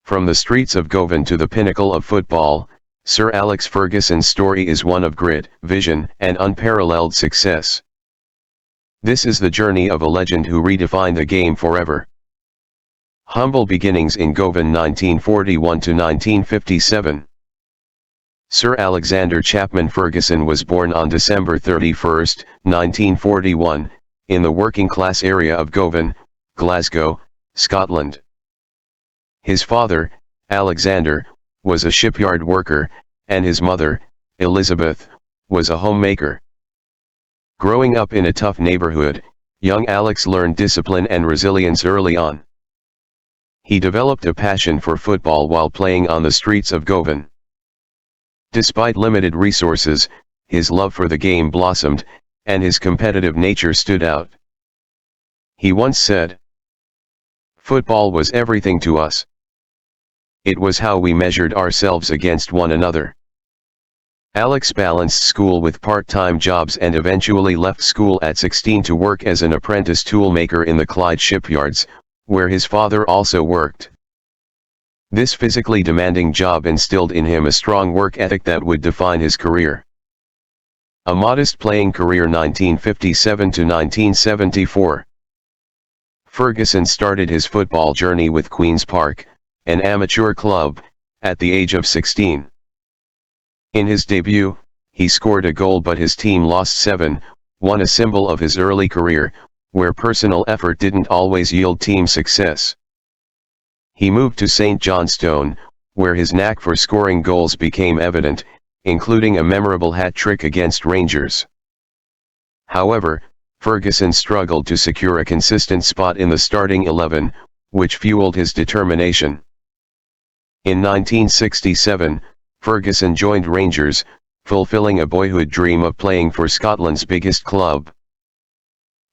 From the streets of Govan to the pinnacle of football, Sir Alex Ferguson's story is one of grit, vision, and unparalleled success. This is the journey of a legend who redefined the game forever. Humble beginnings in Govan 1941 to 1957. Sir Alexander Chapman Ferguson was born on December 31, 1941, in the working-class area of Govan, Glasgow, Scotland. His father, Alexander, was a shipyard worker, and his mother, Elizabeth, was a homemaker. Growing up in a tough neighborhood, young Alex learned discipline and resilience early on. He developed a passion for football while playing on the streets of Govan. Despite limited resources, his love for the game blossomed, and his competitive nature stood out. He once said, "Football was everything to us. It was how we measured ourselves against one another." Alex balanced school with part-time jobs and eventually left school at 16 to work as an apprentice toolmaker in the Clyde shipyards, where his father also worked. This physically demanding job instilled in him a strong work ethic that would define his career. A modest playing career 1957 to 1974. Ferguson started his football journey with Queen's Park, an amateur club, at the age of 16. In his debut, he scored a goal but his team lost 7-1, a symbol of his early career, where personal effort didn't always yield team success. He moved to St Johnstone, where his knack for scoring goals became evident, including a memorable hat-trick against Rangers. However, Ferguson struggled to secure a consistent spot in the starting 11, which fueled his determination. In 1967, Ferguson joined Rangers, fulfilling a boyhood dream of playing for Scotland's biggest club.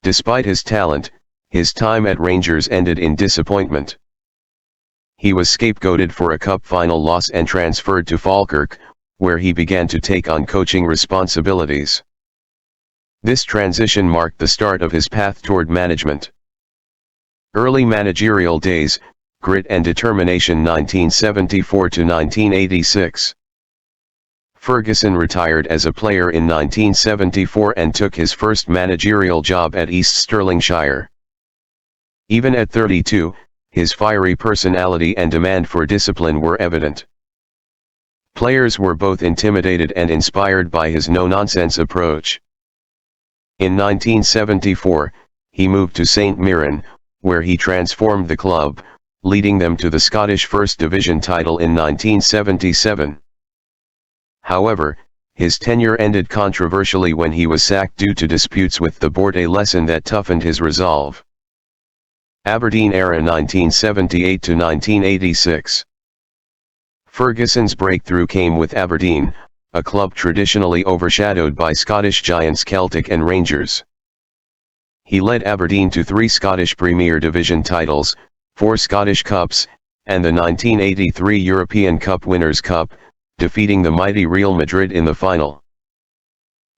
Despite his talent, his time at Rangers ended in disappointment. He was scapegoated for a cup final loss and transferred to Falkirk, where he began to take on coaching responsibilities. This transition marked the start of his path toward management. Early managerial days, grit and determination 1974 to 1986. Ferguson retired as a player in 1974 and took his first managerial job at East Stirlingshire. Even at 32, his fiery personality and demand for discipline were evident. Players were both intimidated and inspired by his no-nonsense approach. In 1974, he moved to St Mirren, where he transformed the club, leading them to the Scottish First Division title in 1977. However, his tenure ended controversially when he was sacked due to disputes with the board, a lesson that toughened his resolve. Aberdeen era 1978 to 1986. Ferguson's breakthrough came with Aberdeen, a club traditionally overshadowed by Scottish giants Celtic and Rangers. He led Aberdeen to 3 Scottish Premier Division titles, 4 Scottish Cups, and the 1983 European Cup Winners' Cup, defeating the mighty Real Madrid in the final.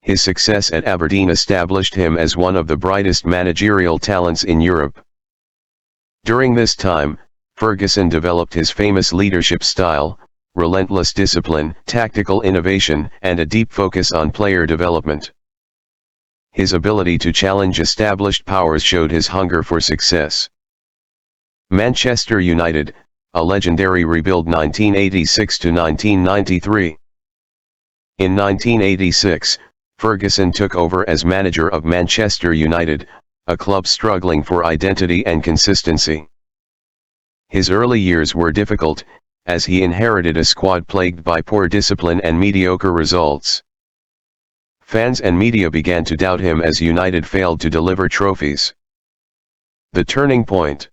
His success at Aberdeen established him as one of the brightest managerial talents in Europe. During this time, Ferguson developed his famous leadership style, relentless discipline, tactical innovation, and a deep focus on player development. His ability to challenge established powers showed his hunger for success. Manchester United, a legendary rebuild 1986 to 1993. In 1986, Ferguson took over as manager of Manchester United, a club struggling for identity and consistency. His early years were difficult, as he inherited a squad plagued by poor discipline and mediocre results. Fans and media began to doubt him as United failed to deliver trophies. The turning point.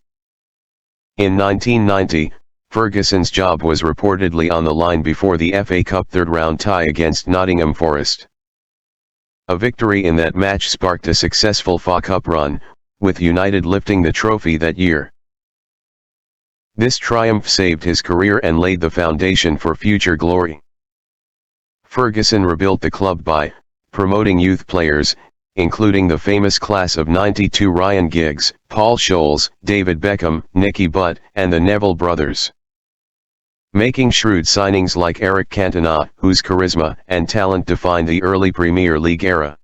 In 1990, Ferguson's job was reportedly on the line before the FA Cup third-round tie against Nottingham Forest. A victory in that match sparked a successful FA Cup run, with United lifting the trophy that year. This triumph saved his career and laid the foundation for future glory. Ferguson rebuilt the club by promoting youth players, including the famous class of '92 Ryan Giggs, Paul Scholes, David Beckham, Nicky Butt, and the Neville brothers. making shrewd signings like Eric Cantona, whose charisma and talent defined the early Premier League era.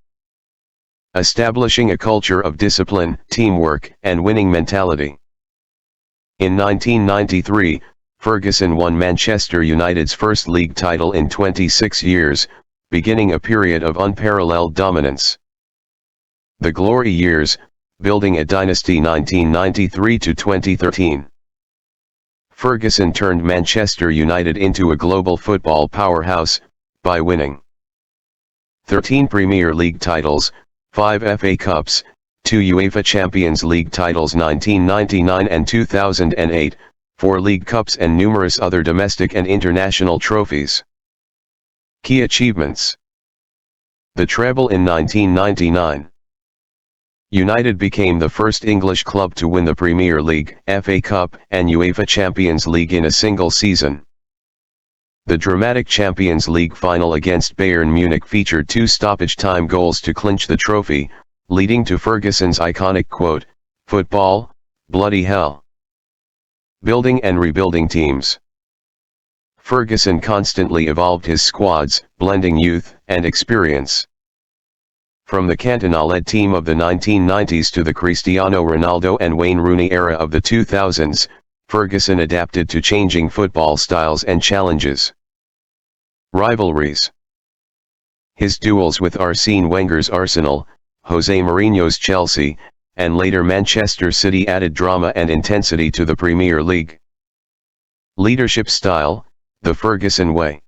Establishing a culture of discipline, teamwork, and winning mentality. In 1993, Ferguson won Manchester United's first league title in 26 years, beginning a period of unparalleled dominance. The glory years, building a dynasty 1993 to 2013. Ferguson turned Manchester United into a global football powerhouse, by winning 13 Premier League titles, 5 FA Cups, 2 UEFA Champions League titles 1999 and 2008, 4 League Cups and numerous other domestic and international trophies. Key achievements. The treble in 1999. United became the first English club to win the Premier League, FA Cup, and UEFA Champions League in a single season. The dramatic Champions League final against Bayern Munich featured 2 stoppage-time goals to clinch the trophy, leading to Ferguson's iconic quote, "Football, bloody hell." Building and rebuilding teams. Ferguson constantly evolved his squads, blending youth and experience. From the Cantona-led team of the 1990s to the Cristiano Ronaldo and Wayne Rooney era of the 2000s, Ferguson adapted to changing football styles and challenges. Rivalries. His duels with Arsene Wenger's Arsenal, Jose Mourinho's Chelsea, and later Manchester City added drama and intensity to the Premier League. Leadership style, the Ferguson way.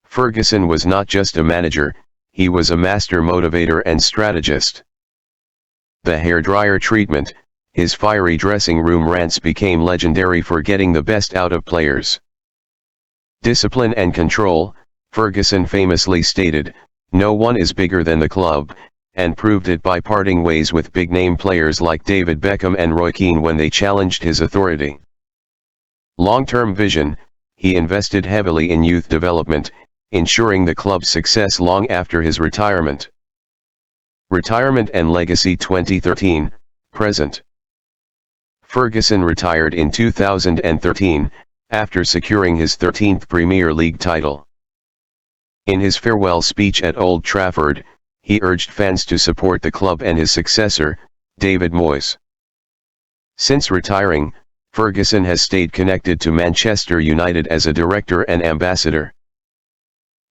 Ferguson was not just a manager, he was a master motivator and strategist. The hairdryer treatment, his fiery dressing room rants became legendary for getting the best out of players. Discipline and control, Ferguson famously stated, "No one is bigger than the club," and proved it by parting ways with big-name players like David Beckham and Roy Keane when they challenged his authority. Long-term vision, he invested heavily in youth development, ensuring the club's success long after his retirement. Retirement and legacy 2013, present. Ferguson retired in 2013, after securing his 13th Premier League title. In his farewell speech at Old Trafford, he urged fans to support the club and his successor, David Moyes. Since retiring, Ferguson has stayed connected to Manchester United as a director and ambassador.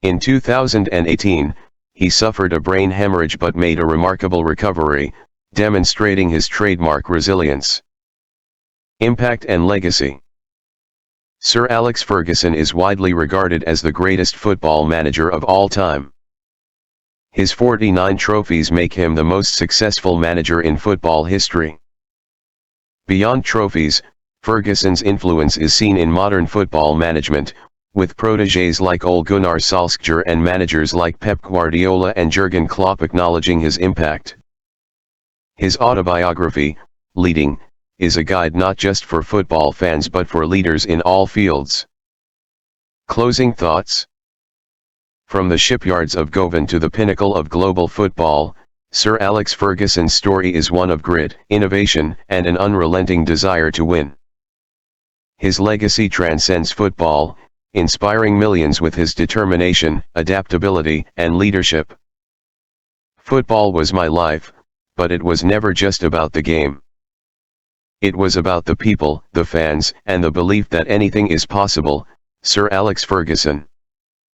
In 2018, he suffered a brain hemorrhage but made a remarkable recovery, demonstrating his trademark resilience. Impact and legacy. Sir Alex Ferguson is widely regarded as the greatest football manager of all time. His 49 trophies make him the most successful manager in football history. Beyond trophies, Ferguson's influence is seen in modern football management, with protégés like Ole Gunnar Solskjaer and managers like Pep Guardiola and Jurgen Klopp acknowledging his impact. His autobiography, Leading, is a guide not just for football fans but for leaders in all fields. Closing thoughts. From the shipyards of Govan to the pinnacle of global football, Sir Alex Ferguson's story is one of grit, innovation, and an unrelenting desire to win. His legacy transcends football, inspiring millions with his determination, adaptability, and leadership. Football was my life, but it was never just about the game. It was about the people, the fans, and the belief that anything is possible. Sir Alex Ferguson.